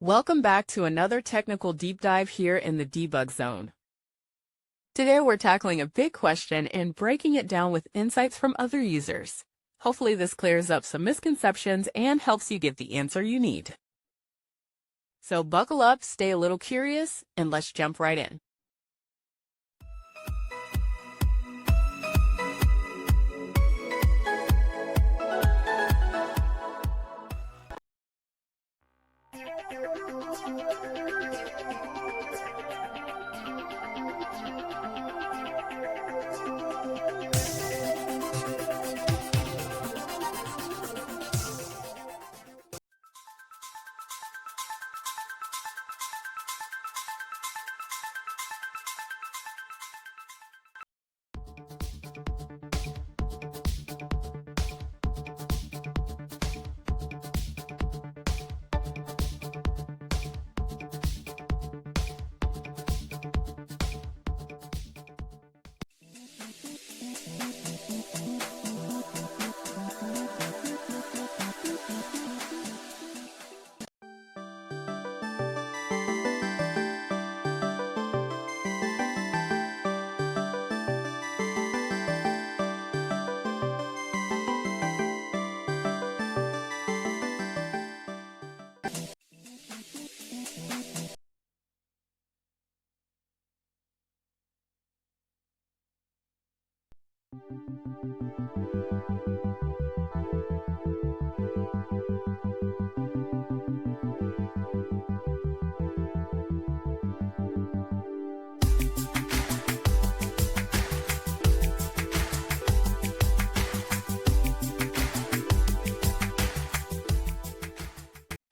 Welcome back to another technical deep dive here in the debug zone. Today we're tackling a big question and breaking it down with insights from other users. Hopefully this clears up some misconceptions and helps you get the answer you need. So buckle up, stay a little curious, and let's jump right in.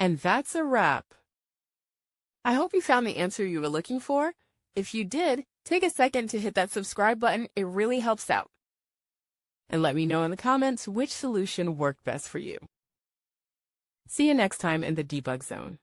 And that's a wrap. I hope you found the answer you were looking for. If you did, take a second to hit that subscribe button. It really helps out. And let me know in the comments which solution worked best for you. See you next time in the debug zone.